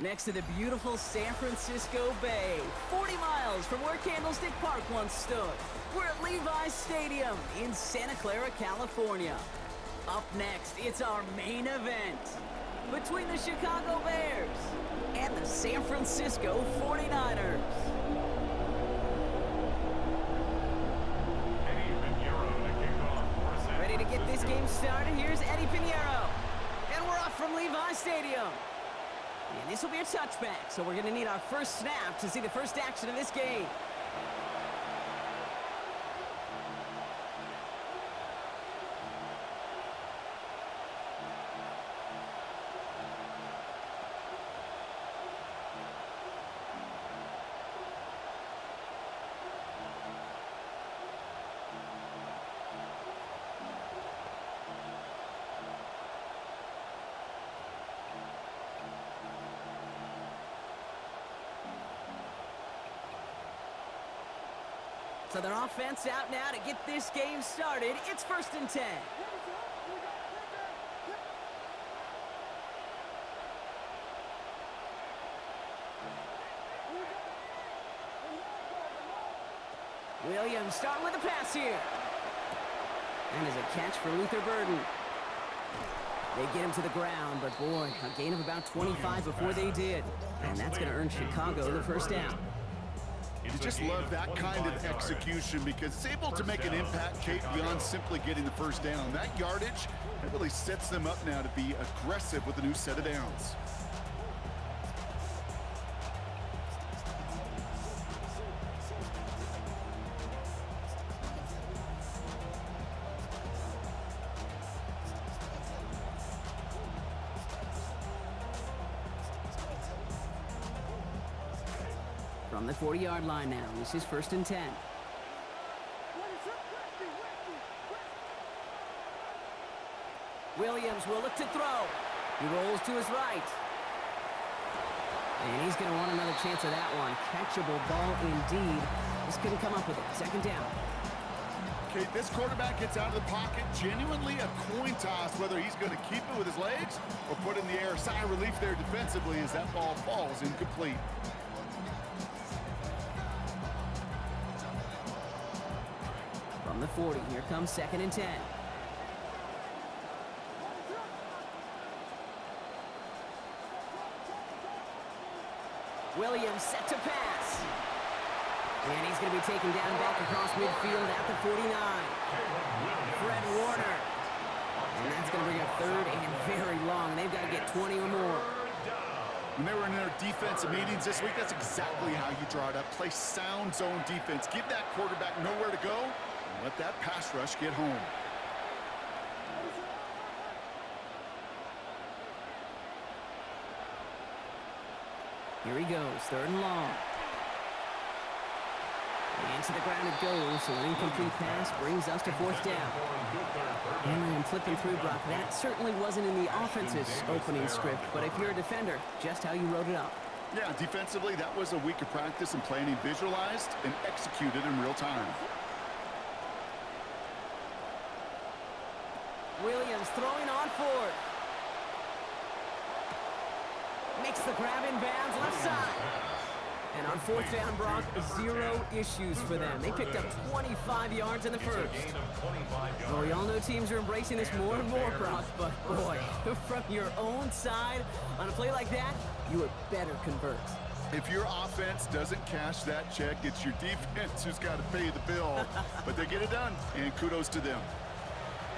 next to the beautiful San Francisco Bay, 40 miles from where Candlestick Park once stood. We're at Levi's Stadium in Santa Clara, California. Up next, it's our main event between the Chicago Bears and the San Francisco 49ers. Ready to get this game started? Here's Eddie Pinheiro. And we're off from Levi's Stadium. And this will be a touchback, so we're going to need our first snap to see the first action of this game. So their offense out now to get this game started. It's 1st and 10. Williams starting with a pass here. And as a catch for Luther Burden. They get him to the ground, but boy, a gain of about 25 before they did. And that's going to earn Chicago the first down. You just love that kind of execution because it's able to make an impact, Kate, beyond simply getting the first down. That yardage, that really sets them up now to be aggressive with a new set of downs. From the 40-yard line now, this is 1st and 10. Williams will look to throw. He rolls to his right. And he's going to want another chance of that one. Catchable ball indeed. Just couldn't come up with it. 2nd down. Okay, this quarterback gets out of the pocket. Genuinely a coin toss whether he's going to keep it with his legs or put it in the air. Sigh of relief there defensively as that ball falls incomplete. From the 40, here comes 2nd and 10. Williams set to pass. And he's going to be taken down back across midfield at the 49. Fred Warner. And that's going to bring up 3rd and very long. They've got to get 20 or more. When they were in their defensive meetings this week, that's exactly how you draw it up. Play sound zone defense. Give that quarterback nowhere to go. Let that pass rush get home. Here he goes, 3rd and long. And to the ground it goes, so an incomplete pass brings us to 4th down. And flipping through, Brock, that certainly wasn't in the offense's opening script, but if you're a defender, just how you wrote it up. Yeah, defensively, that was a week of practice and planning visualized and executed in real time. Williams throwing on 4th. Makes the grab in bounds, left side. And on 4th down, Brock, 0 issues for them. They picked up 25 yards in the first. Well, we all know teams are embracing this more and more, Brock, but boy, from your own side, on a play like that, you had better convert. If your offense doesn't cash that check, it's your defense who's got to pay the bill. But they get it done, and kudos to them.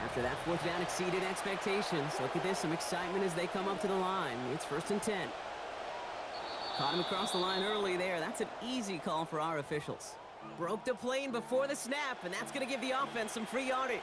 After that 4th down exceeded expectations, look at this, some excitement as they come up to the line. It's 1st and 10. Caught him across the line early there. That's an easy call for our officials. Broke the plane before the snap, and that's going to give the offense some free yardage.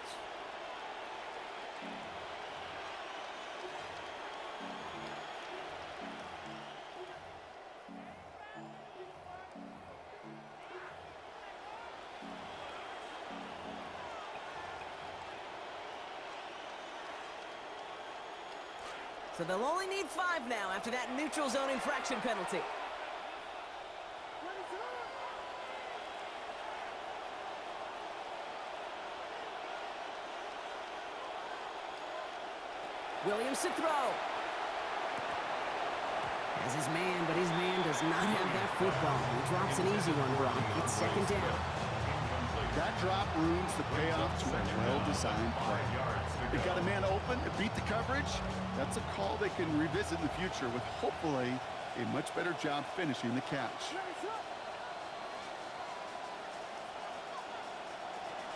So they'll only need 5 now after that neutral zone infraction penalty. Williams to throw. Has his man, but his man does not have that football. He drops an easy one, Brock. It's second down. That drop ruins the payoff to a well-designed play. They got a man open to beat the coverage. That's a call they can revisit in the future with hopefully a much better job finishing the catch.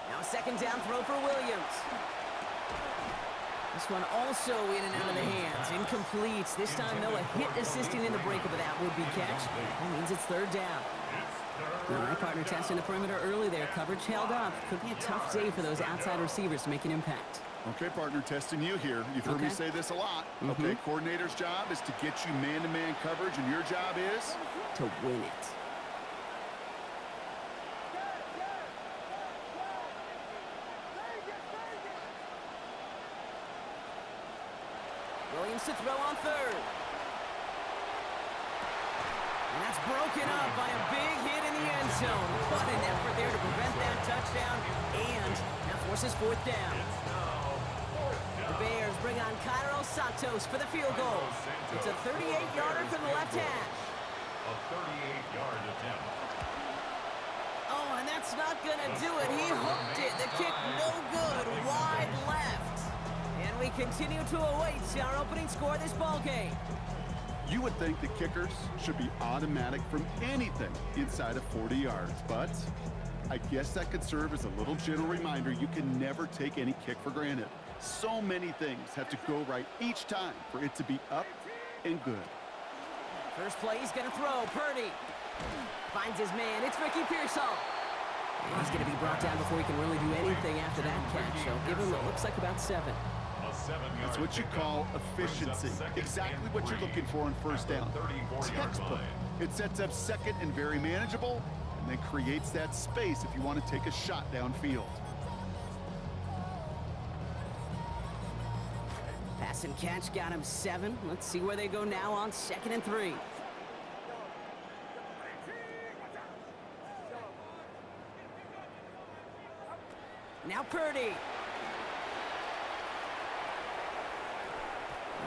Now a second down throw for Williams. This one also in and out of the hands. Incomplete. This time, though, a hit assisting in the breakup of that would-be catch. That means it's third down. All right, partner, testing the perimeter early there. Coverage held up. Could be a tough day for those outside receivers to make an impact. Okay, partner, testing you here. You've heard me say this a lot. Okay, coordinator's job is to get you man-to-man coverage, and your job is? To win it. Williams to throw on third. And that's broken up by a big hit in the end zone. What an effort there to prevent that touchdown. And that forces fourth down. The Bears bring on Cairo Santos for the field goal. It's a 38-yarder from the left hash. A 38-yard attempt. Oh, and that's not going to do it. He hooked it. The kick no good. Wide left. And we continue to await our opening score of this ballgame. You would think the kickers should be automatic from anything inside of 40 yards, but I guess that could serve as a little gentle reminder you can never take any kick for granted. So many things have to go right each time for it to be up and good. First play, he's going to throw. Purdy finds his man. It's Ricky Pearsall. And he's going to be brought down before he can really do anything after that catch. So give him what looks like about 7. That's what you call efficiency. Exactly what you're looking for on first down. Textbook. It sets up second and very manageable, and then creates that space if you want to take a shot downfield. Pass and catch got him 7. Let's see where they go now on 2nd and 3. Now Purdy.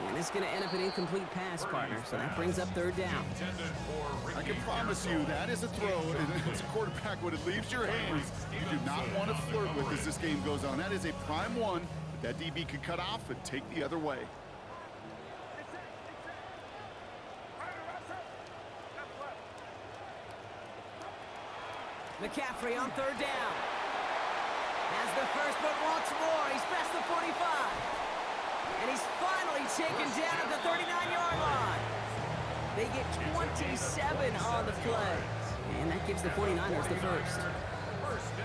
And it's going to end up an incomplete pass, partner, so that brings up third down. I can promise you that is a throw, and as a quarterback, when it leaves your hands, you do not want to flirt with as this game goes on. That is a prime one that DB could cut off and take the other way. McCaffrey on third down. Has the first, but wants more. He's past the 45. And he's finally taken down at the 39-yard line. They get 27 on the play. And that gives the 49ers the first.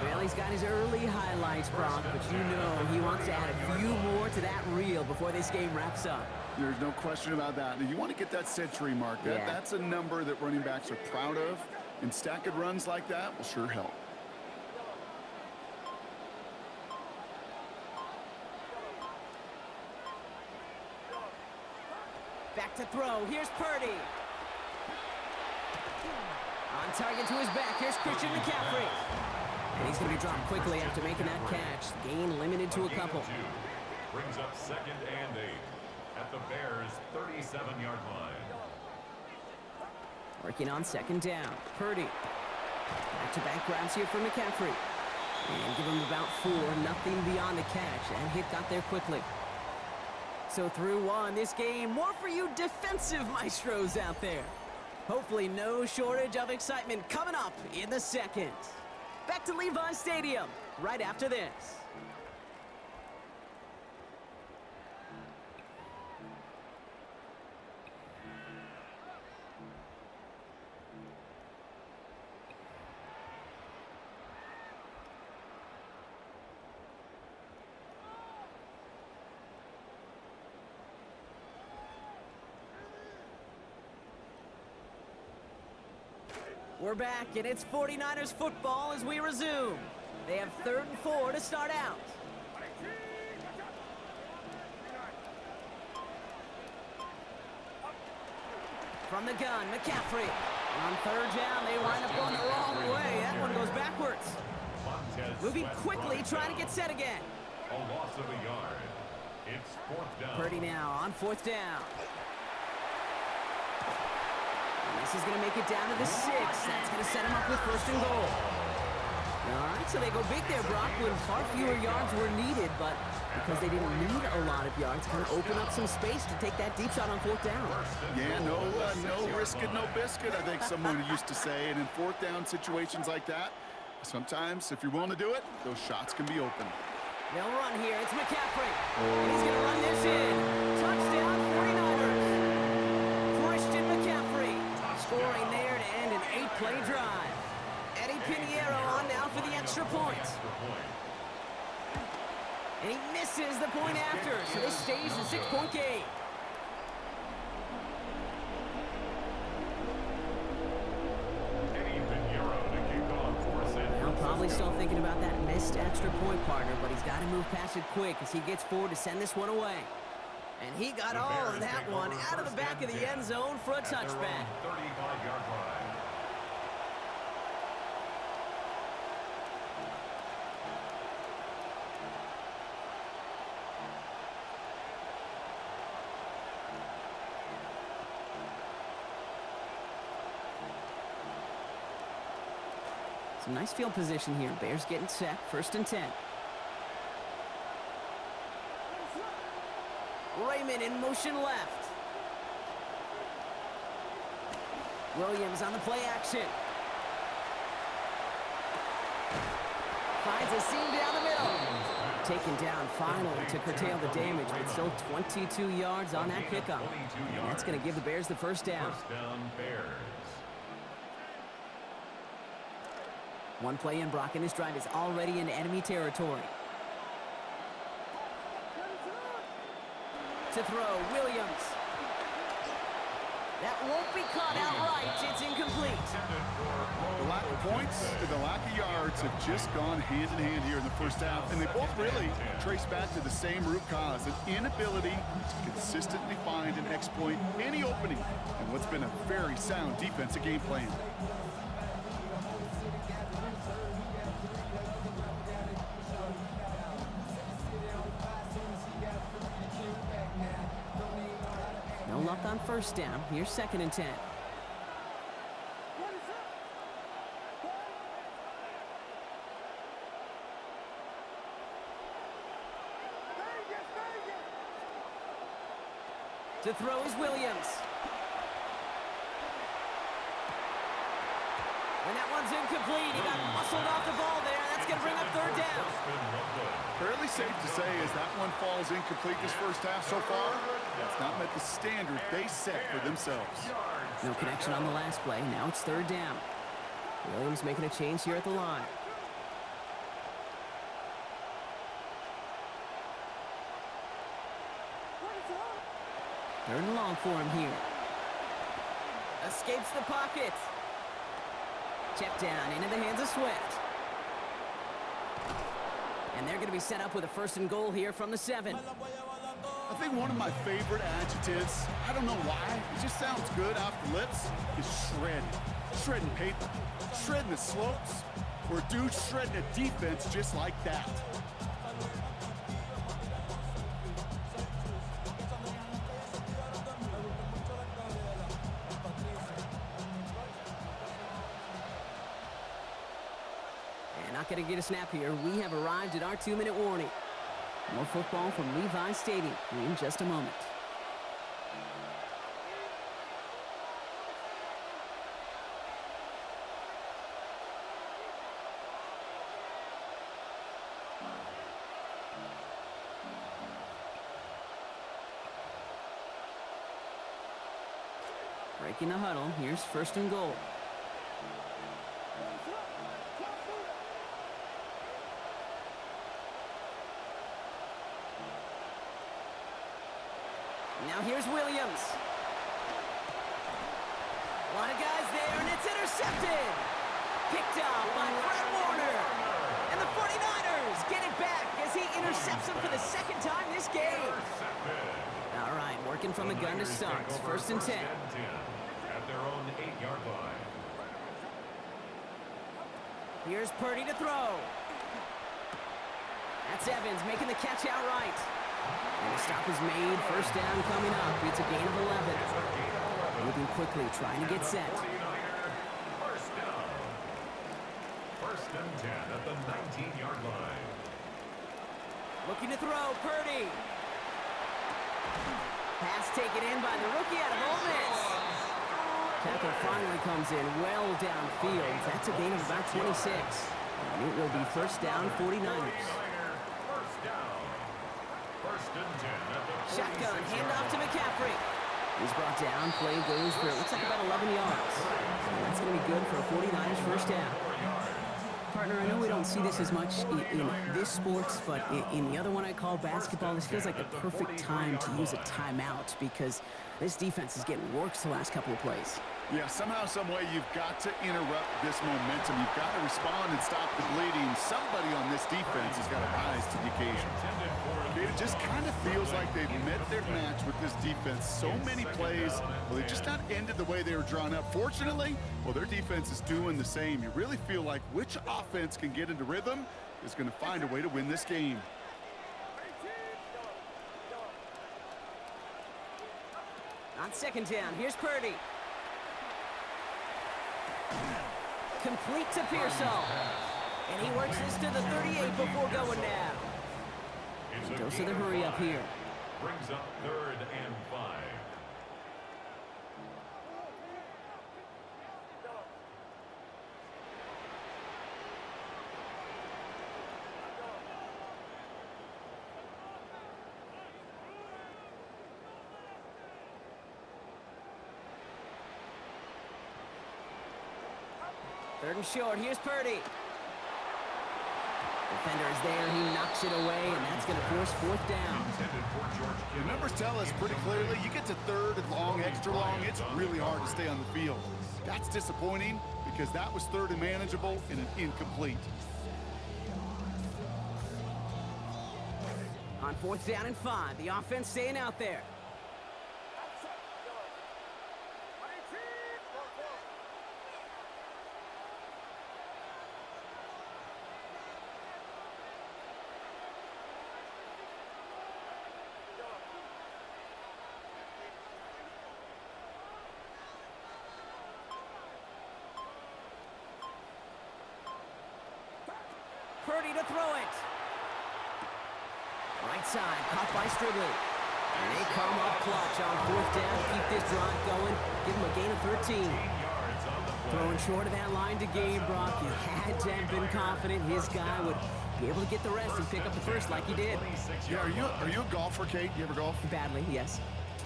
Well, he's got his early highlights, Brock, but you know he wants to add a few more to that reel before this game wraps up. There's no question about that. And you want to get that century mark. That's a number that running backs are proud of. And stacking runs like that will sure help. Back to throw. Here's Purdy. On target to his back. Here's Christian McCaffrey. And he's going to be dropped quickly after making that catch. Gain limited to a couple. Brings up 2nd and 8 at the Bears' 37-yard line. Working on 2nd down. Purdy. Back-to-back grabs here for McCaffrey. And give him about 4. Nothing beyond the catch. And hit got there quickly. So through one, this game, more for you defensive maestros out there. Hopefully no shortage of excitement coming up in the second. Back to Levi Stadium right after this. We're back, and it's 49ers football as we resume. They have 3rd and 4 to start out. From the gun, McCaffrey. On 3rd down, they wind up going the wrong way. That one goes backwards. Moving quickly, trying to get set again. A loss of a yard. It's 4th down. Purdy now on 4th down. is going to make it down to the 6. That's going to set him up with first and goal. All right, so they go big there, Brock, when far fewer yards were needed, but because they didn't need a lot of yards, kind of open up some space to take that deep shot on fourth down. Yeah, no risk it, no biscuit, I think someone used to say. And in fourth down situations like that, sometimes if you're willing to do it, those shots can be open. They'll run here. It's McCaffrey. And he's going to run this in. Touchdown, 49ers. Christian McCaffrey scoring there to end an 8-play drive. Eddie Pinheiro on now for the extra point. And he misses the point after, so this stays a 6-point game. Now probably still thinking about that missed extra point, partner, but he's got to move past it quick as he gets forward to send this one away. And he got all of that one out of the back of the end zone for a touchback. 35-yard line. Some nice field position here. Bears getting set. First and 10. Raymond in motion left. Williams on the play action. Finds a seam down the middle. Taken down finally to curtail the damage, but still 22 yards on that pickup. And that's going to give the Bears the first down. First down, Bears. One play in, Brock, and this drive is already in enemy territory. To throw, Williams. That won't be caught outright. It's incomplete. The lack of points and the lack of yards have just gone hand in hand here in the first half, and they both really trace back to the same root cause, an inability to consistently find and exploit any opening in what's been a very sound defensive game plan. No luck on first down. Here's second and 10. To throw is Williams. And that one's incomplete. He got muscled off the ball there. That's going to bring up third down. Fairly safe to say as that one falls incomplete this first half so far, that's not met the standard they set for themselves. No connection on the last play. Now it's third down. Williams making a change here at the line. Third and long for him here. Escapes the pocket. Check down into the hands of Swift. And they're going to be set up with a first and goal here from the 7. I think one of my favorite adjectives, I don't know why, it just sounds good off the lips, is shred. Shredding paper, shredding the slopes, or dude shredding a defense just like that. Not going to get a snap here. We have arrived at our 2-minute warning. More football from Levi Stadium in just a moment. Breaking the huddle. Here's first and goal. Now here's Williams. A lot of guys there, and it's intercepted. Picked up by Fred Warner. And the 49ers get it back as he intercepts him for the second time this game. All right, working from the gun to start. It's first and 10. At their own 8-yard line. Here's Purdy to throw. That's Evans making the catch outright. And the stop is made. First down coming up. It's a gain of 11. Moving quickly, trying to get set. 49er, first down. First and 10 at the 19-yard line. Looking to throw, Purdy. Pass taken in by the rookie out of Ole Miss. Tackle finally comes in well downfield. That's a gain of about 26. And it will be first down, 49ers. First down. First and 10 at the Shotgun, handoff to McCaffrey. He's brought down, play goes for, it looks like about 11 yards. And that's going to be good for a 49ers first down. Partner, I know we don't see this as much in this sports, but in the other one I call basketball, this feels like the perfect time to use a timeout because this defense is getting worked the last couple of plays. Yeah, somehow, some way, you've got to interrupt this momentum. You've got to respond and stop the bleeding. Somebody on this defense has got to rise to the occasion. It just kind of feels like they've met their match with this defense. So many plays, well, they just not ended the way they were drawn up. Fortunately, well, their defense is doing the same. You really feel like which offense can get into rhythm is going to find a way to win this game. On second down, here's Purdy. Complete to Pearsall. And he works this to the 38 before going down. He goes to the hurry up here. Brings up 3rd and 5. Third and short, here's Purdy. Defender is there, he knocks it away, and that's going to force fourth down. The numbers tell us pretty clearly, you get to third and long, extra long, it's really hard to stay on the field. That's disappointing because that was third and manageable and an incomplete. On fourth down and 5, the offense staying out there. Purdy to throw it. Right side, caught by Stribley. And they come up clutch on fourth down. Keep this drive going. Give them a gain of 13. Throwing short of that line to gain, Brock. You had to have been confident his guy would be able to get the rest and pick up the first like he did. Yeah, are you a golfer, Kate? You ever golf? Badly, yes.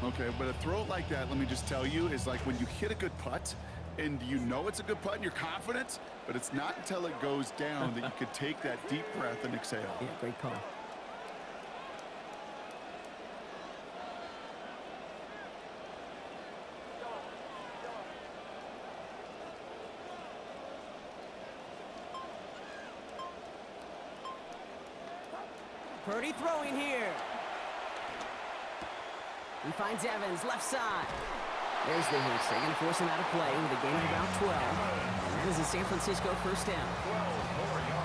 Okay, but a throw like that, let me just tell you, is like when you hit a good putt, and you know it's a good putt and you're confident, but it's not until it goes down that you could take that deep breath and exhale. Yeah, great call. Purdy throwing here. He finds Evans, left side. There's the hit. They're going to force him out of play with a gain of about 12. And that is a San Francisco first down.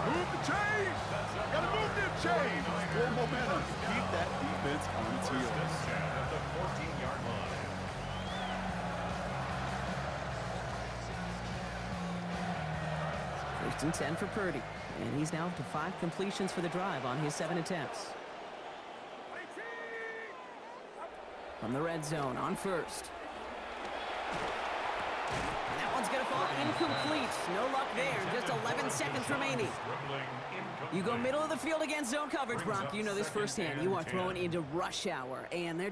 Move the chain! Gotta move the chain! Full momentum. Keep that defense on its heels. At the 14-yard line. First and 10 for Purdy. And he's now up to 5 completions for the drive on his 7 attempts. From the red zone on first. And that one's going to fall incomplete. No luck there. Just 11 seconds remaining. You go middle of the field against zone coverage, Brock. You know this firsthand. You are throwing into rush hour. And there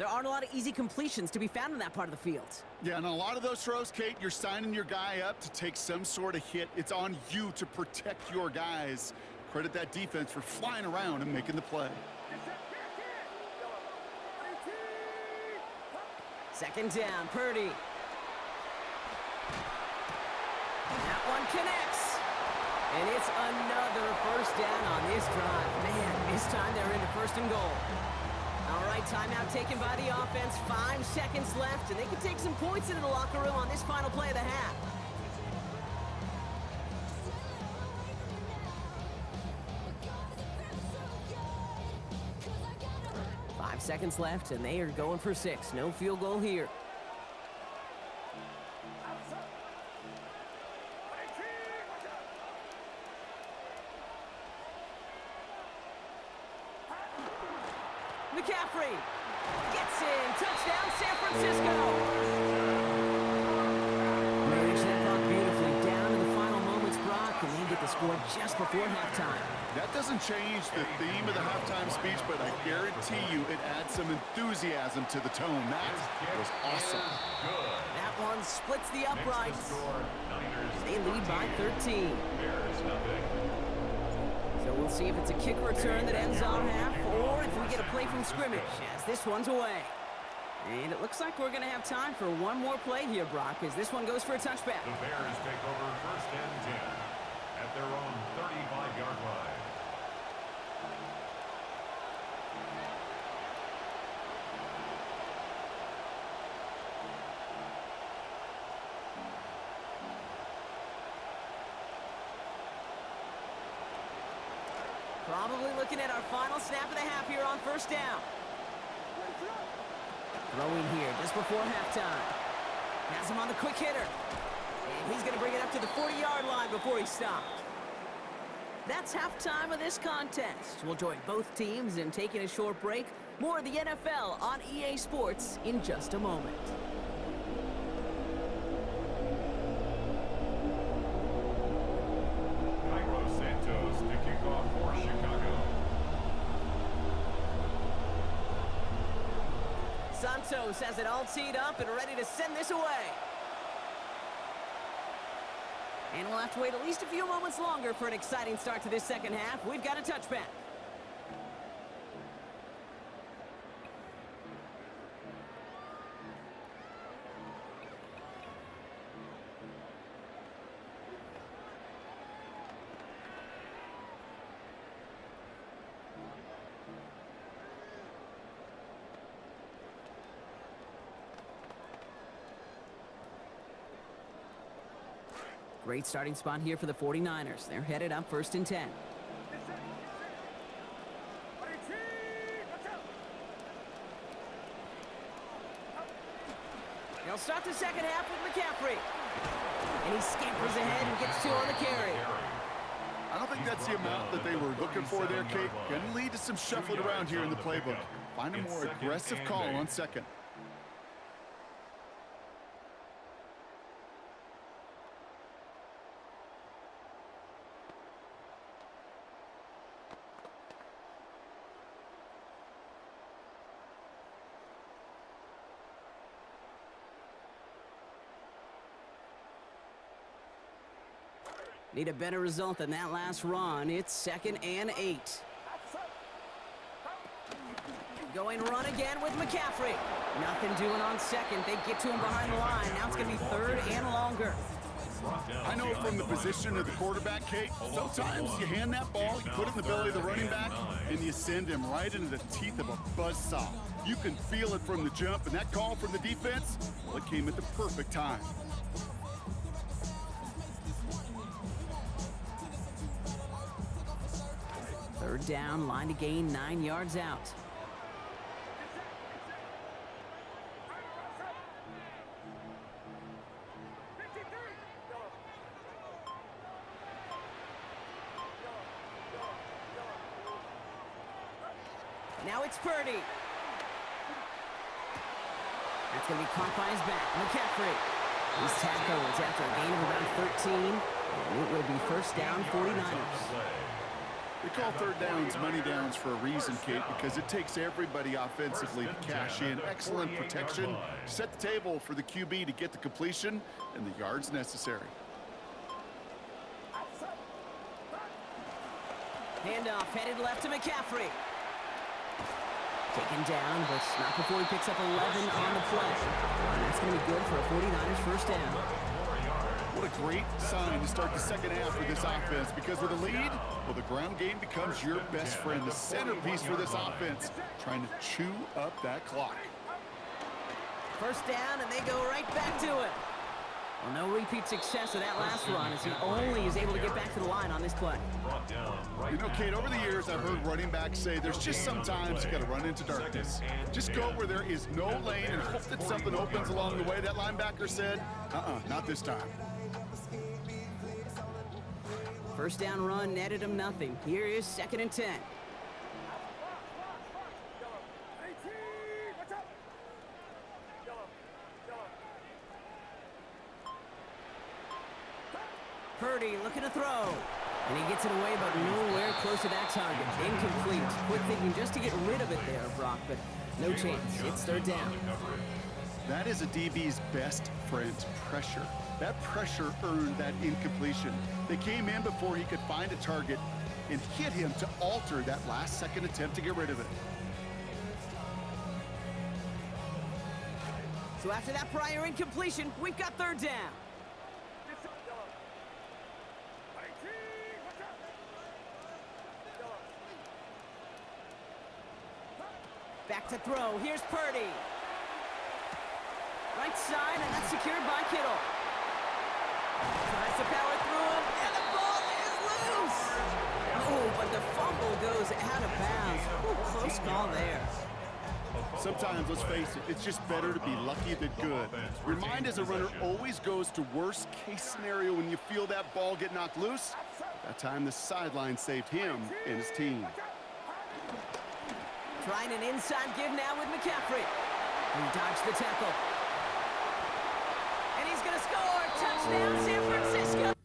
aren't a lot of easy completions to be found in that part of the field. Yeah, and a lot of those throws, Kate, you're signing your guy up to take some sort of hit. It's on you to protect your guys. Credit that defense for flying around and making the play. Second down, Purdy. That one connects. And it's another first down on this drive. Man, this time they're into first and goal. All right, timeout taken by the offense. 5 seconds left, and they can take some points into the locker room on this final play of the half. 5 seconds left, and they are going for 6. No field goal here. McCaffrey gets in. Touchdown, San Francisco. Managed that clock beautifully down to the final moments, Brock, and they get the score just before halftime. That doesn't change the theme of the halftime speech, but I guarantee you it adds some enthusiasm to the tone. That was awesome. That one splits the uprights. They lead by 13. So we'll see if it's a kick return that ends on half, or if we get a play from scrimmage as this one's away. And it looks like we're going to have time for one more play here, Brock, as this one goes for a touchback. The Bears take over 1st and 10 at their own 35-yard line. Probably looking at our final snap of the half here on 1st down. Throwing here just before halftime. Has him on the quick hitter. And he's going to bring it up to the 40-yard line before he stopped. That's halftime of this contest. We'll join both teams in taking a short break. More of the NFL on EA Sports in just a moment. To kick off for Chicago. Santos has it all teed up and ready to send this away. And we'll have to wait at least a few moments longer for an exciting start to this second half. We've got a touchback. Great starting spot here for the 49ers. They're headed up 1st and 10. They'll start the second half with McCaffrey. And he scampers ahead and gets 2 on the carry. I don't think that's the amount that they were looking for there, Kate. Going to lead to some shuffling around here in the playbook. Find a more aggressive call on 2nd. Need a better result than that last run. It's 2nd and 8. Going run again with McCaffrey. Nothing doing on 2nd. They get to him behind the line. Now it's going to be 3rd and longer. I know from the position of the quarterback, Kate, sometimes you hand that ball, you put it in the belly of the running back, and you send him right into the teeth of a buzzsaw. You can feel it from the jump, and that call from the defense, well, it came at the perfect time. Third down, line to gain 9 yards out. Now it's Purdy. That's going to be caught by his back. McCaffrey. He's tackled after a gain of about 13. And it will be 1st down, 49ers. We call 3rd downs money downs for a reason, Kate, because it takes everybody offensively to cash in. Excellent protection. Set the table for the QB to get the completion and the yards necessary. Handoff headed left to McCaffrey. Taken down, but not before he picks up 11 on the play. And that's going to be good for a 49ers 1st down. What a great sign to start the second half for this offense, because with a lead, well, the ground game becomes your best friend, the centerpiece for this offense, trying to chew up that clock. 1st down, and they go right back to it. Well, no repeat success of that last run, as he only is able to get back to the line on this play. You know, Kate, over the years, I've heard running backs say there's just sometimes you got to run into darkness. Just go where there is no lane and hope that something opens along the way. That linebacker said, not this time. 1st down run netted him nothing. Here is 2nd and 10. Purdy looking to throw. And he gets it away, but nowhere close to that target. Incomplete. Quick thinking just to get rid of it there, Brock, but no chance. It's third down. That is a DB's best friend, pressure. That pressure earned that incompletion. They came in before he could find a target and hit him to alter that last-second attempt to get rid of it. So after that prior incompletion, we've got third down. Back to throw. Here's Purdy. Right side, and that's secured by Kittle. Tries to power through him, and the ball is loose. Oh, but the fumble goes out of bounds. Ooh, close call there. Sometimes, let's face it, it's just better to be lucky than good. Your mind as a runner always goes to worst-case scenario when you feel that ball get knocked loose. That time, the sideline saved him and his team. Trying an inside give now with McCaffrey. He dodged the tackle. And he's going to score. Touchdown, San Francisco.